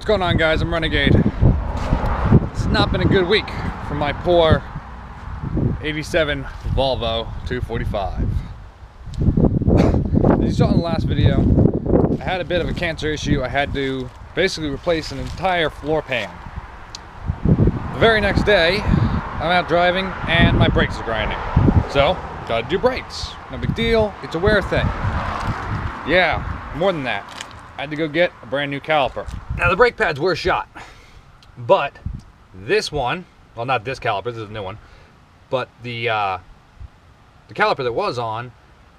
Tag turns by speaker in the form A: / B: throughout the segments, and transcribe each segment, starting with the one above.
A: What's going on, guys? I'm Renegade. It's not been a good week for my poor 87 Volvo 245. As you saw in the last video, I had a bit of a cancer issue. I had to basically replace an entire floor pan. The very next day, I'm out driving and my brakes are grinding. So, gotta do brakes. No big deal, it's a wear thing. Yeah, more than that. I had to go get a brand new caliper. Now the brake pads were shot, but this one, well, not this caliper, this is a new one, but the caliper that was on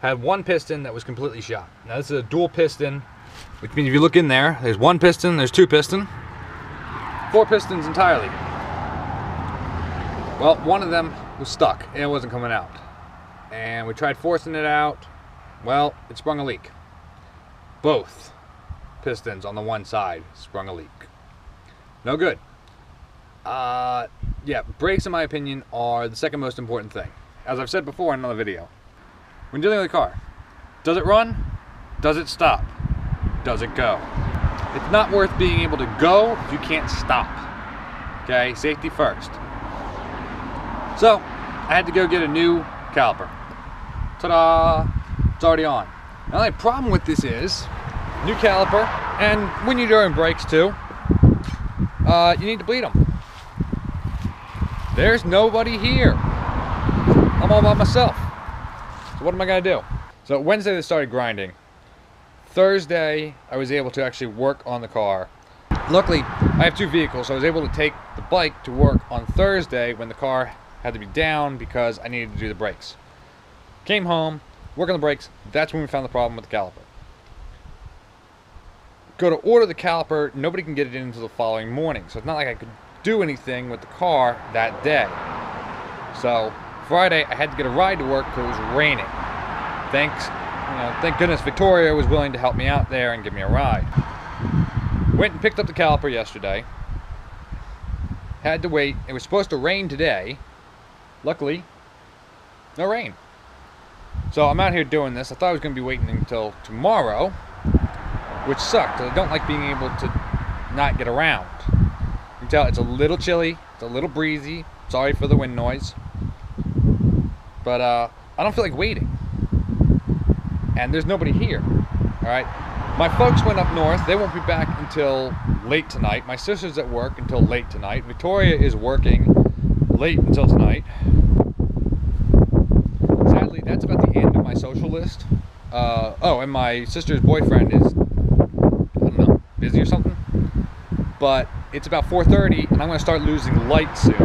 A: had one piston that was completely shot. Now this is a dual piston, which means if you look in there, there's one piston, there's two piston, four pistons entirely. Well, one of them was stuck and it wasn't coming out. And we tried forcing it out. Well, it sprung a leak. Both pistons on the one side sprung a leak. No good. Yeah, brakes in my opinion are the second most important thing. As I've said before in another video, when dealing with a car, does it run? Does it stop? Does it go? It's not worth being able to go if you can't stop. Okay, safety first. So, I had to go get a new caliper. Ta-da! It's already on. The only problem with this is, new caliper, and when you're doing brakes too, you need to bleed them. There's nobody here. I'm all by myself. So what am I gonna do? So Wednesday they started grinding. Thursday I was able to actually work on the car. Luckily I have two vehicles, so I was able to take the bike to work on Thursday when the car had to be down because I needed to do the brakes. Came home, work on the brakes, that's when we found the problem with the caliper. Go to order the caliper, nobody can get it in until the following morning, so it's not like I could do anything with the car that day. So Friday I had to get a ride to work because it was raining. Thank goodness Victoria was willing to help me out there and give me a ride. Went and picked up the caliper yesterday. Had to wait. It was supposed to rain today. Luckily, no rain. So I'm out here doing this. I thought I was going to be waiting until tomorrow, which sucked. I don't like being able to not get around. You can tell it's a little chilly, it's a little breezy. Sorry for the wind noise. But I don't feel like waiting. And there's nobody here. Alright? My folks went up north. They won't be back until late tonight. My sister's at work until late tonight. Victoria is working late until tonight. Sadly, that's about the end of my social list. Oh, and my sister's boyfriend is, I don't know, busy or something. But it's about 4:30 and I'm going to start losing light soon.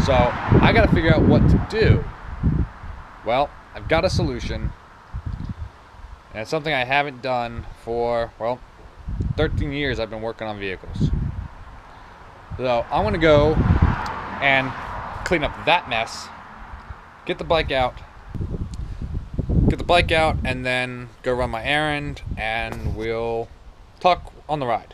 A: So I got to figure out what to do. Well, I've got a solution. And it's something I haven't done for, well, 13 years I've been working on vehicles. So I'm going to go and clean up that mess, get the bike out, and then go run my errand, and we'll talk on the ride.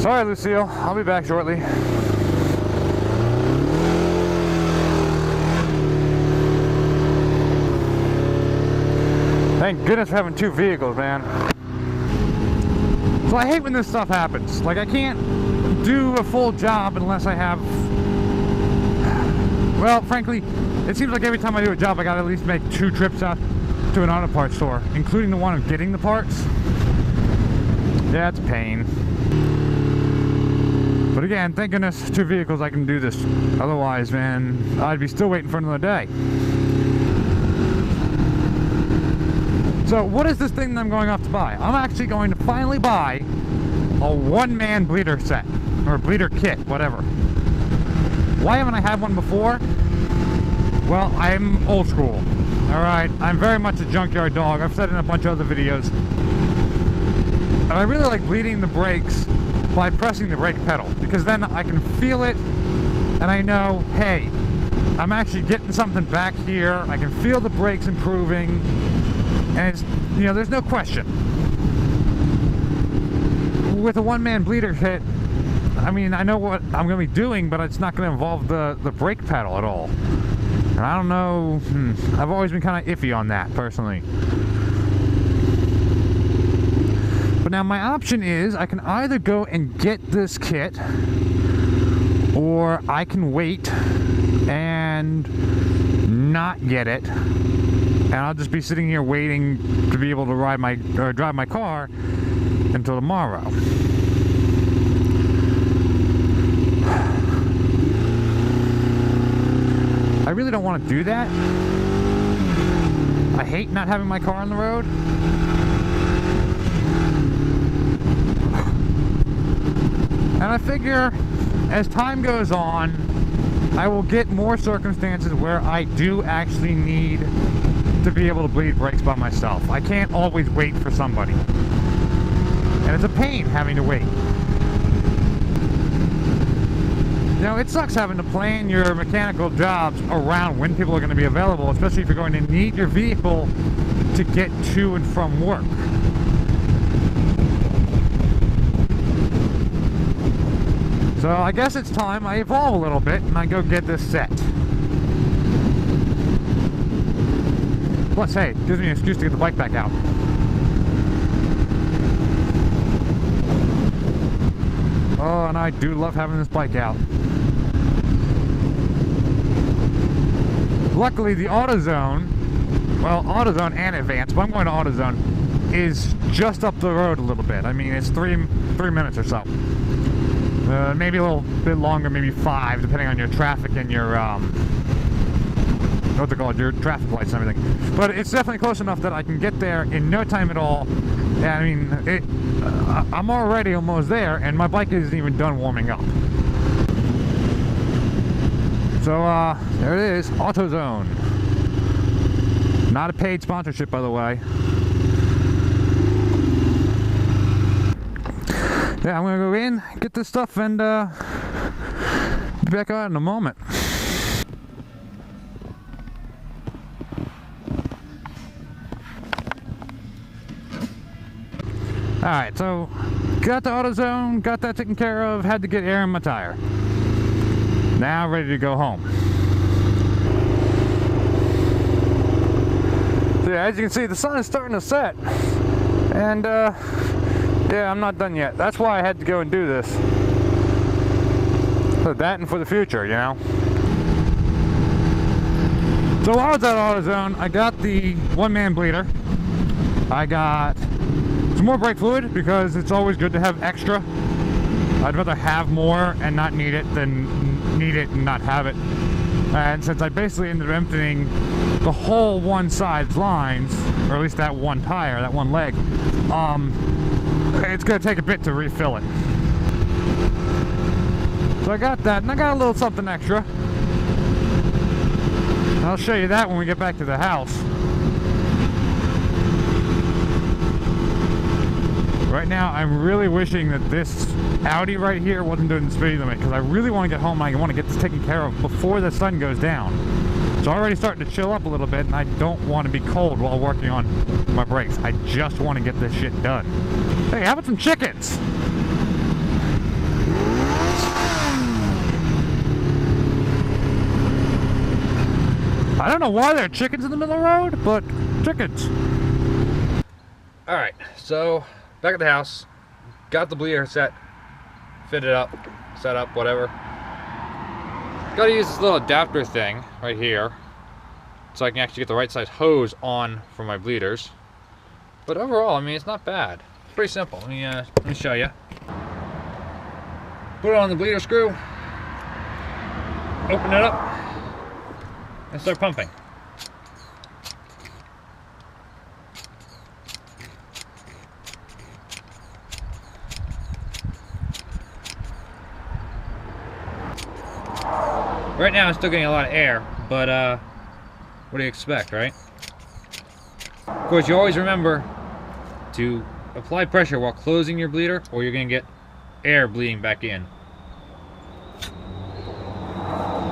A: Sorry, Lucille. I'll be back shortly. Thank goodness for having two vehicles, man. So I hate when this stuff happens. Like, I can't do a full job unless I have... Well, frankly, it seems like every time I do a job, I gotta at least make 2 trips out to an auto parts store, including the one of getting the parts. Yeah, it's a pain. But again, thank goodness, 2 vehicles I can do this. Otherwise, man, I'd be still waiting for another day. So what is this thing that I'm going off to buy? I'm actually going to finally buy a one-man bleeder set, or bleeder kit, whatever. Why haven't I had one before? Well, I'm old school. Alright, I'm very much a junkyard dog. I've said it in a bunch of other videos. And I really like bleeding the brakes by pressing the brake pedal, because then I can feel it and I know, hey, I'm actually getting something back here. I can feel the brakes improving, and it's, you know, there's no question. with a one-man bleeder kit, I mean, I know what I'm going to be doing, but it's not going to involve the brake pedal at all. And I don't know, I've always been kind of iffy on that, personally. But now my option is, I can either go and get this kit, or I can wait and not get it, and I'll just be sitting here waiting to be able to drive my car until tomorrow. I really don't want to do that. I hate not having my car on the road. And I figure as time goes on, I will get more circumstances where I do actually need to be able to bleed brakes by myself. I can't always wait for somebody. And it's a pain having to wait. You know, it sucks having to plan your mechanical jobs around when people are going to be available, especially if you're going to need your vehicle to get to and from work. So I guess it's time I evolve a little bit and I go get this set. Plus, hey, it gives me an excuse to get the bike back out. Oh, and I do love having this bike out. Luckily, the AutoZone, well, AutoZone and Advance, but I'm going to AutoZone, is just up the road a little bit. I mean, it's three minutes or so. Maybe a little bit longer, maybe 5, depending on your traffic and your, what's it called, your traffic lights and everything. But it's definitely close enough that I can get there in no time at all. And I mean, I'm already almost there, and my bike isn't even done warming up. So, there it is, AutoZone. Not a paid sponsorship, by the way. Yeah, I'm gonna go in, get this stuff, and be back out in a moment. Alright, so got the AutoZone, got that taken care of, had to get air in my tire. Now ready to go home. So yeah, as you can see, the sun is starting to set. And yeah, I'm not done yet. That's why I had to go and do this. For that and for the future, you know. So while I was at AutoZone, I got the one-man bleeder. I got some more brake fluid because it's always good to have extra. I'd rather have more and not need it than need it and not have it. And since I basically ended up emptying the whole one side's lines, or at least that one tire, that one leg, it's going to take a bit to refill it. So I got that, and I got a little something extra. I'll show you that when we get back to the house. Right now, I'm really wishing that this Audi right here wasn't doing the speed limit, because I really want to get home and I want to get this taken care of before the sun goes down. It's already starting to chill up a little bit, and I don't want to be cold while working on my brakes. I just want to get this shit done. Hey, how about some chickens? I don't know why there are chickens in the middle of the road, but chickens. Alright, so back at the house, got the bleeder set, fitted up, set up, whatever. Gotta use this little adapter thing right here so I can actually get the right size hose on for my bleeders. But overall, I mean, it's not bad. It's pretty simple. Let me show you. Put it on the bleeder screw, open it up, and start pumping. Right now I'm still getting a lot of air, but what do you expect, right? Of course, you always remember to apply pressure while closing your bleeder, or you're going to get air bleeding back in.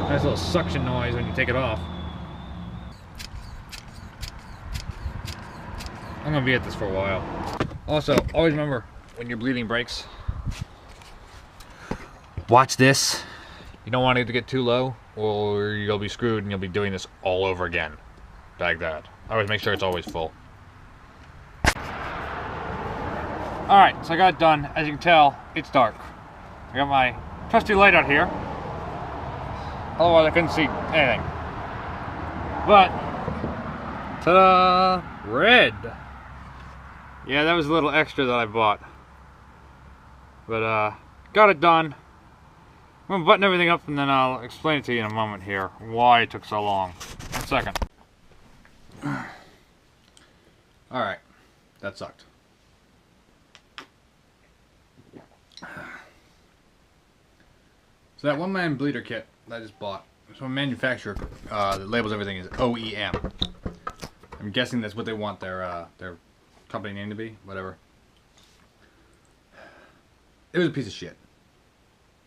A: Nice little suction noise when you take it off. I'm going to be at this for a while. Also, always remember, when you're bleeding brakes, Watch this. You don't want it to get too low, or you'll be screwed and you'll be doing this all over again. Like that. Always make sure it's always full. Alright, so I got it done. As you can tell, it's dark. I got my trusty light out here. Otherwise I couldn't see anything. But, ta-da! Red! Yeah, that was a little extra that I bought. But, got it done. I'm gonna button everything up and then I'll explain it to you in a moment here. Why it took so long. 1 second. Alright. That sucked. So that one-man bleeder kit that I just bought, so a manufacturer that labels everything as OEM. I'm guessing that's what they want their company name to be, whatever. It was a piece of shit.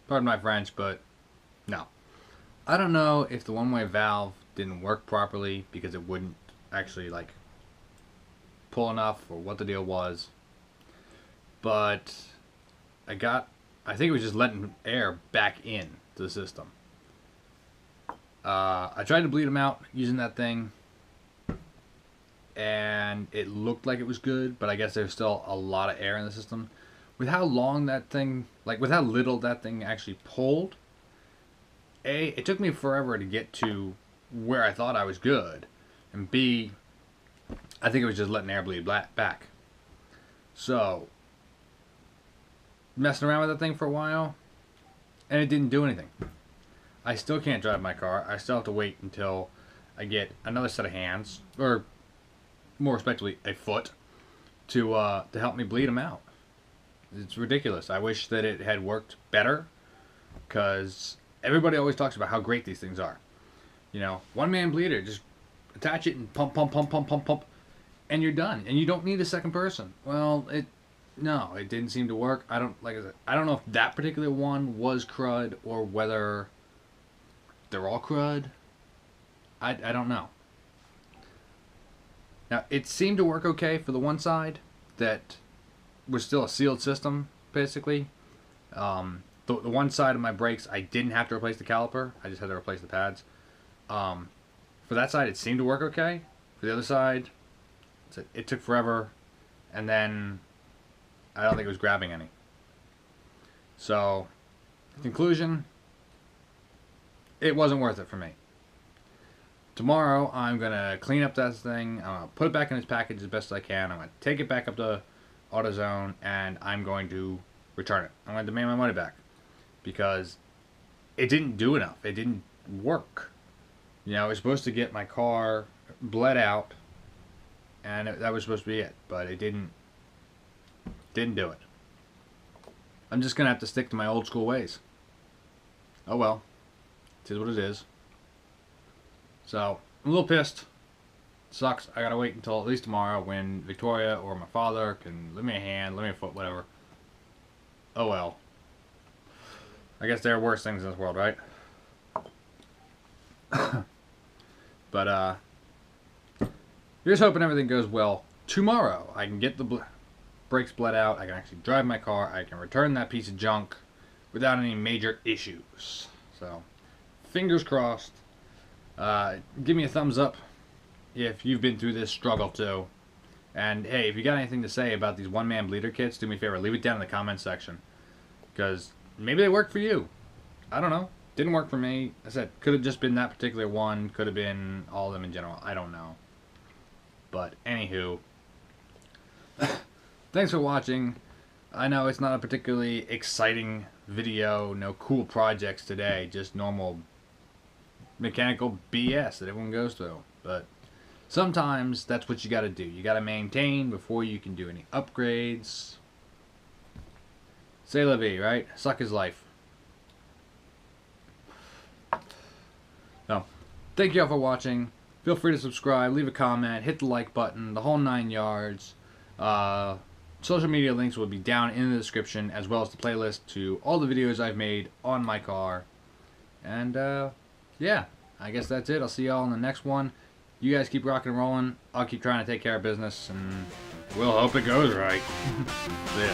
A: Pardon my French, but no. I don't know if the one-way valve didn't work properly because it wouldn't actually like pull enough or what the deal was. But I think it was just letting air back in to the system. I tried to bleed them out using that thing, and it looked like it was good, but I guess there's still a lot of air in the system. With how long that thing, like with how little that thing actually pulled, it took me forever to get to where I thought I was good, and B, I think it was just letting air bleed back. So, messing around with that thing for a while, and it didn't do anything. I still can't drive my car. I still have to wait until I get another set of hands, or more respectively, a foot, to help me bleed them out. It's ridiculous. I wish that it had worked better, because everybody always talks about how great these things are. You know, one-man bleeder, just attach it and pump, pump, pump, pump, pump, pump, and you're done. And you don't need a second person. Well, no, it didn't seem to work. Like I said, I don't know if that particular one was crud or whether they're all crud. I don't know. Now, it seemed to work okay for the one side that was still a sealed system, basically. The one side of my brakes, I didn't have to replace the caliper. I just had to replace the pads. For that side, it seemed to work okay. For the other side, it took forever, and then I don't think it was grabbing any. So, conclusion, it wasn't worth it for me. Tomorrow, I'm going to clean up that thing. I'm going to put it back in its package as best as I can. I'm going to take it back up to AutoZone, and I'm going to return it. I'm going to demand my money back. Because it didn't do enough. It didn't work. You know, it was supposed to get my car bled out, and that was supposed to be it. But it didn't do it. I'm just going to have to stick to my old school ways. Oh well. It is what it is. So, I'm a little pissed. Sucks. I gotta wait until at least tomorrow when Victoria or my father can lend me a hand, lend me a foot, whatever. Oh well. I guess there are worse things in this world, right? But, here's hoping everything goes well. Tomorrow, I can get the brakes bled out, I can actually drive my car, I can return that piece of junk without any major issues. So, fingers crossed. Give me a thumbs up if you've been through this struggle too. And hey, if you got anything to say about these one-man bleeder kits, do me a favor, leave it down in the comments section. Because maybe they work for you. I don't know. Didn't work for me. I said, could have just been that particular one. Could have been all of them in general. I don't know. But anywho, thanks for watching. I know it's not a particularly exciting video. No cool projects today. Just normal mechanical BS that everyone goes through. But sometimes that's what you got to do. You got to maintain before you can do any upgrades. C'est la vie, right? Suck his life. So, thank you all for watching. Feel free to subscribe, leave a comment, hit the like button, the whole 9 yards. Social media links will be down in the description, as well as the playlist to all the videos I've made on my car. And, yeah, I guess that's it. I'll see y'all in the next one. You guys keep rocking and rolling. I'll keep trying to take care of business, and we'll hope it goes right. See ya.